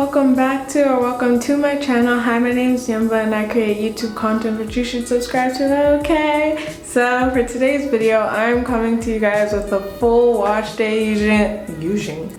welcome back to or welcome to my channel. Hi, my name is Nyemba and I create YouTube content which you should subscribe to, okay? So for today's video, I'm coming to you guys with a full wash day using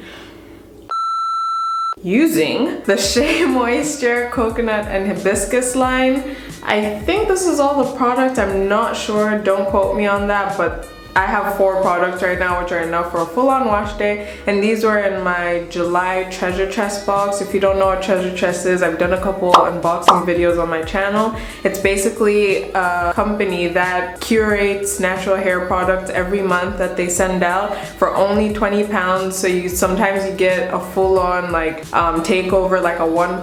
the Shea Moisture Coconut and Hibiscus line. I think this is all the product, I'm not sure, don't quote me on that, but I have 4 products right now which are enough for a full-on wash day, and these were in my July treasure chest box. If you don't know what treasure chest is, I've done a couple unboxing videos on my channel. It's basically a company that curates natural hair products every month that they send out for only 20 pounds. So sometimes you get a full-on like takeover, like a one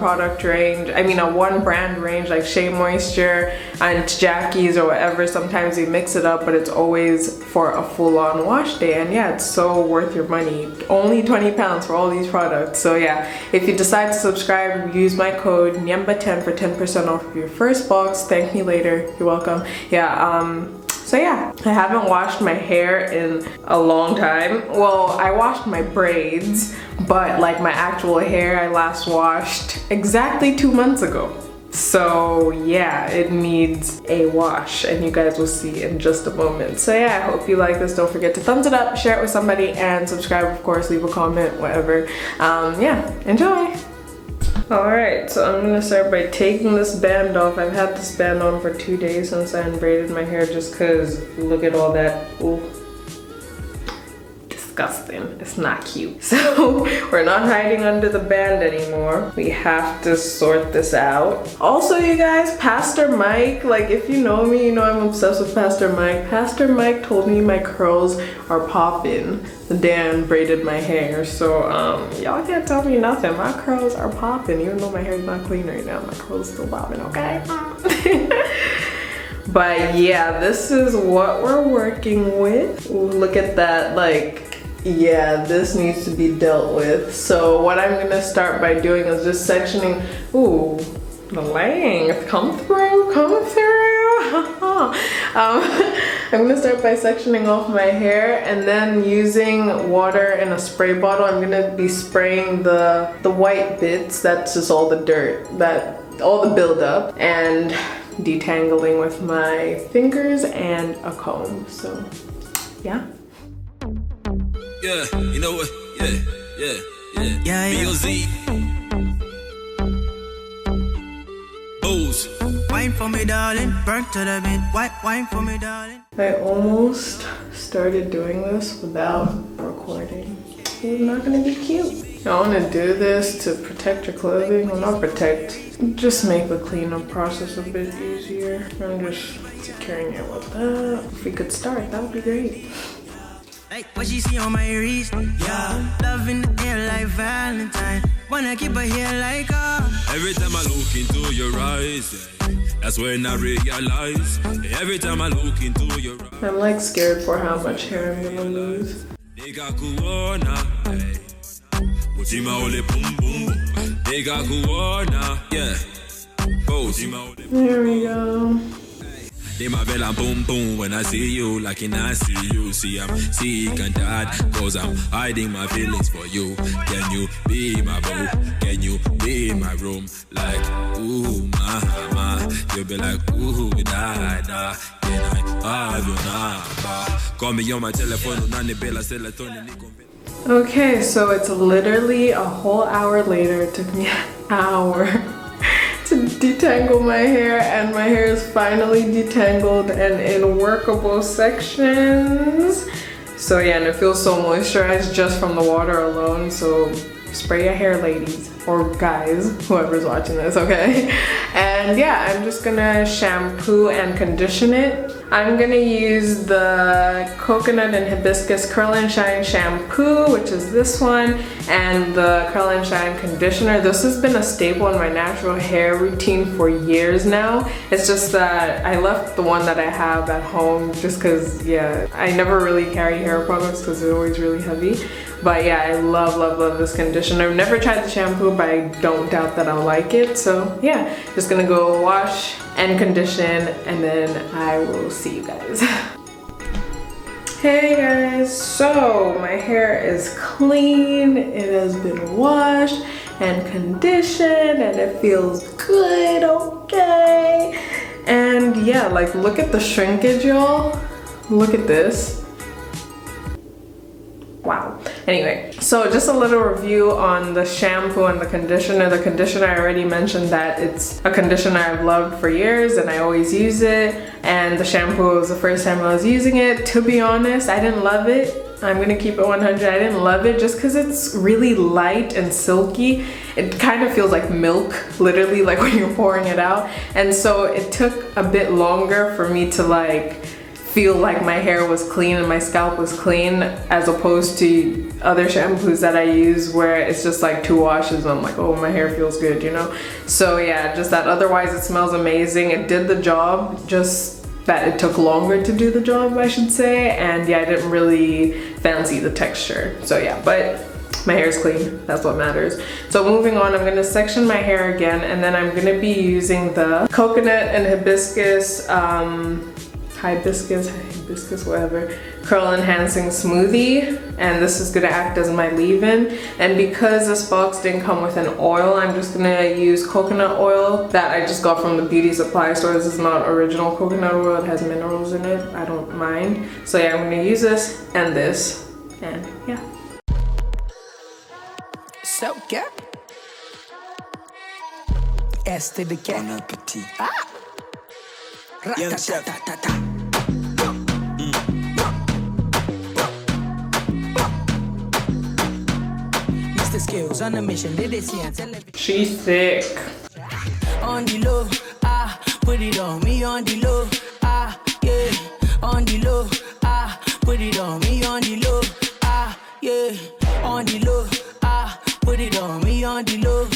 brand range like Shea Moisture and Jackie's or whatever. Sometimes you mix it up, but it's always for a full-on wash day, and yeah, it's so worth your money. Only 20 pounds for all these products. So yeah, if you decide to subscribe, use my code Nyemba10 for 10% off of your first box. Thank me later, you're welcome. Yeah, so yeah, I haven't washed my hair in a long time. Well, I washed my braids, but like my actual hair I last washed exactly 2 months ago. So yeah, it needs a wash, and you guys will see in just a moment. So yeah, I hope you like this. Don't forget to thumbs it up, share it with somebody, and subscribe, of course, leave a comment, whatever. Yeah, enjoy. Alright, so I'm gonna start by taking this band off. I've had this band on for 2 days since I unbraided my hair, just cause look at all that. Ooh. Disgusting. It's not cute. So we're not hiding under the band anymore. We have to sort this out. Also, you guys, Pastor Mike, like if you know me, you know I'm obsessed with Pastor Mike. Pastor Mike told me my curls are popping the day I braided my hair. So y'all can't tell me nothing. My curls are popping, even though my hair's not clean right now. My curls still popping, okay? But yeah, this is what we're working with. Ooh, look at that, like, yeah, this needs to be dealt with. So what I'm gonna start by doing is just sectioning. Ooh, the length, come through. I'm gonna start by sectioning off my hair, and then using water in a spray bottle, I'm gonna be spraying the white bits, that's just all the dirt, all the buildup, and detangling with my fingers and a comb. So yeah. Yeah, you know what? Yeah. B.O.Z. Booze. Wine for me, darling. Burn to the beat. Wine for me, darling. I almost started doing this without recording. It's not gonna be cute. I want to do this to protect your clothing. Well, not protect. Just make the cleanup process a bit easier. I'm just securing it with that. If we could start, that would be great. Hey, what you see on my wrist? Yeah, love in the air like Valentine. Wanna keep her here like Every time I look into your eyes, that's when I realize. Every time I look into your eyes, I'm like scared for how much hair I'm gonna lose. There we go. They my bell and boom boom when I see you, like in I see you. See I'm sick and tired, cause I'm hiding my feelings for you. Can you be my boo? Can you be in my room? Like, ooh, mama. You'll be like, ooh, da. Can I have your number? Call me on my telephone, Okay, so it's literally a whole hour later. It took me an hour to detangle my hair, and my hair is finally detangled and in workable sections. So yeah, and it feels so moisturized just from the water alone. So spray your hair, ladies, or guys, whoever's watching this, okay? And yeah, I'm just gonna shampoo and condition it. I'm gonna use the Coconut and Hibiscus Curl and Shine Shampoo, which is this one, and the Curl and Shine Conditioner. This has been a staple in my natural hair routine for years now. It's just that I left the one that I have at home just because, yeah, I never really carry hair products because they're always really heavy. But yeah, I love this conditioner. I've never tried the shampoo, but I don't doubt that I'll like it. So yeah, just gonna go wash and condition, and then I will see you guys. Hey guys, so my hair is clean, it has been washed, and condition, and it feels good, okay? And yeah, like look at the shrinkage, y'all. Look at this. Wow. Anyway, so just a little review on the shampoo and the conditioner. The conditioner, I already mentioned that it's a conditioner I've loved for years and I always use it. And the shampoo was the first time I was using it. To be honest, I didn't love it. I'm gonna keep it 100. I didn't love it just because it's really light and silky. It kind of feels like milk, literally, like when you're pouring it out. And so it took a bit longer for me to like feel like my hair was clean and my scalp was clean, as opposed to other shampoos that I use where it's just like 2 washes and I'm like, oh, my hair feels good, you know? So yeah, just that. Otherwise it smells amazing. It did the job, just that it took longer to do the job, I should say. And yeah, I didn't really fancy the texture. So yeah, but my hair is clean, that's what matters. So moving on, I'm gonna section my hair again, and then I'm gonna be using the coconut and hibiscus, hibiscus, whatever, curl enhancing smoothie, and this is gonna act as my leave-in. And because this box didn't come with an oil, I'm just gonna use coconut oil that I just got from the beauty supply store. This is not original coconut oil, it has minerals in it, I don't mind. So yeah, I'm gonna use this, and yeah. So yeah. S to the K. Bon appetit. Ah. Young chef. Mr. Skills on a mission, did they see on television? She's sick. On the low, put it on me on the low, yeah. On the low, put it on me on the low, yeah. On the low, put it on me on the low,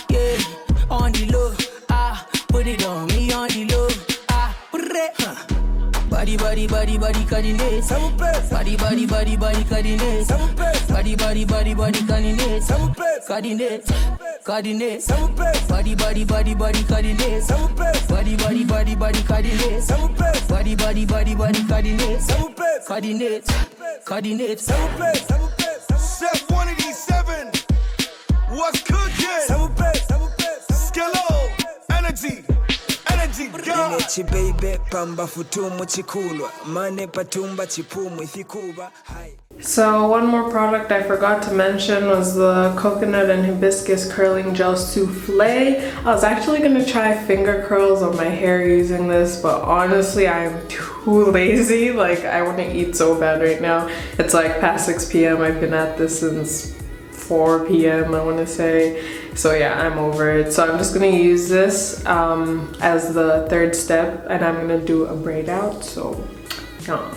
yeah. On the low, put it on me on the low, Body, body, body, body, cutting it. Body, body, body, body, cutting it. Body, body, body, body, cutting it. Cutting it, cutting it. Body, body, body, body, cutting it. Body, body, body, body, cutting it. Body, body, body, body, cutting it. Cutting it, cutting it. Chef 187. What's cooking? Skillo, energy. Energy, baby, pamba futumu chikulwa. Mane patumba chipumu ifikuba. So one more product I forgot to mention was the coconut and hibiscus curling gel souffle. I was actually gonna try finger curls on my hair using this, but honestly I'm too lazy. Like, I want to eat so bad right now. It's like past 6 p.m. I've been at this since 4 p.m. I want to say. So yeah, I'm over it. So I'm just gonna use this as the third step, and I'm gonna do a braid out. So yeah.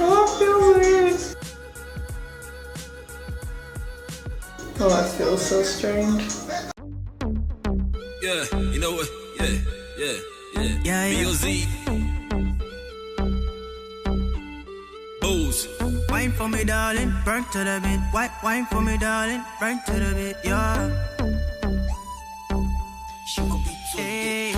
Oh, that feels weird. Oh, that feels so strange. Yeah, you know what? Yeah. B.O.Z. Booze. Wine for me, darling, burn to the beat. Wine for me, darling, burn to the beat, yeah. Hey,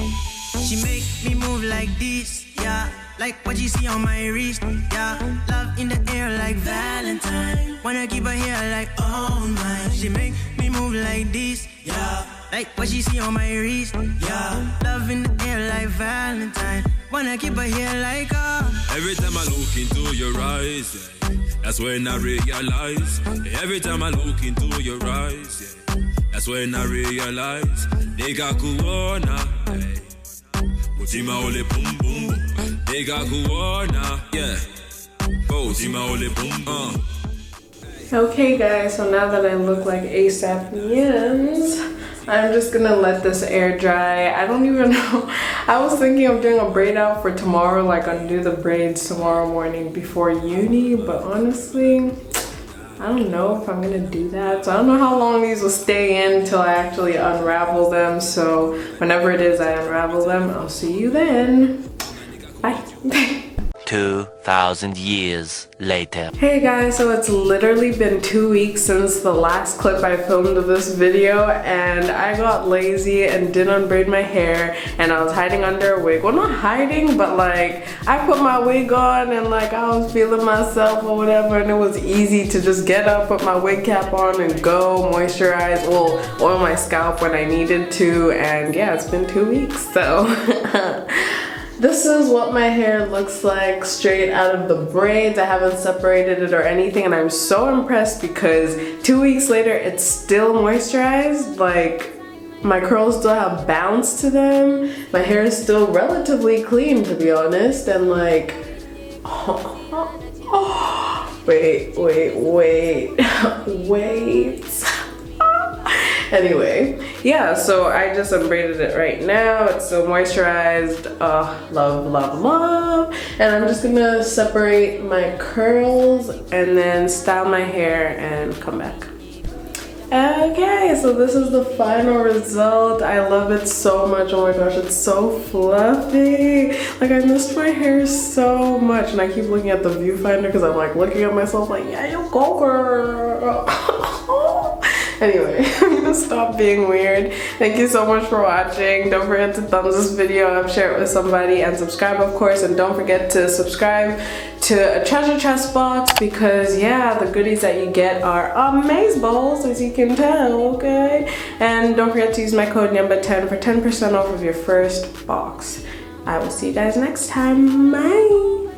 she make me move like this, yeah. Like what you see on my wrist, yeah. Love in the air like Valentine. Wanna keep her here like all night. She make me move like this, yeah. Like what you see on my wrist, yeah. Love in the air like Valentine. Wanna keep her here like Every time I look into your eyes, yeah, that's when I realize. Every time I look into your eyes, yeah, that's when I realize. Nigga kuona, hey. Utima ole boom boom. Nigga kuona, yeah. Utima ole boom boom. Okay guys, so now that I look like ASAP Yams, I'm just gonna let this air dry. I don't even know. I was thinking of doing a braid out for tomorrow, like undo the braids tomorrow morning before uni, but honestly, I don't know if I'm gonna do that. So I don't know how long these will stay in until I actually unravel them. So whenever it is I unravel them, I'll see you then. Bye. 2,000 years later. Hey guys, so it's literally been 2 weeks since the last clip I filmed of this video, and I got lazy and didn't unbraid my hair, and I was hiding under a wig. Well, not hiding, but like I put my wig on and like I was feeling myself or whatever, and it was easy to just get up, put my wig cap on and go moisturize, well, oil my scalp when I needed to. And yeah, it's been 2 weeks, so this is what my hair looks like straight out of the braids. I haven't separated it or anything, and I'm so impressed because 2 weeks later it's still moisturized. Like, my curls still have bounce to them. My hair is still relatively clean, to be honest, and like wait anyway, yeah, so I just unbraided it right now. It's so moisturized. Love. And I'm just gonna separate my curls and then style my hair and come back. Okay, so this is the final result. I love it so much. Oh my gosh, it's so fluffy. Like, I missed my hair so much, and I keep looking at the viewfinder because I'm like looking at myself like, yeah, you go girl. Anyway, I'm gonna stop being weird. Thank you so much for watching. Don't forget to thumbs this video up, share it with somebody, and subscribe, of course. And don't forget to subscribe to a treasure chest box because yeah, the goodies that you get are amazeballs, as you can tell, okay? And don't forget to use my code Nyemba10 for 10% off of your first box. I will see you guys next time. Bye.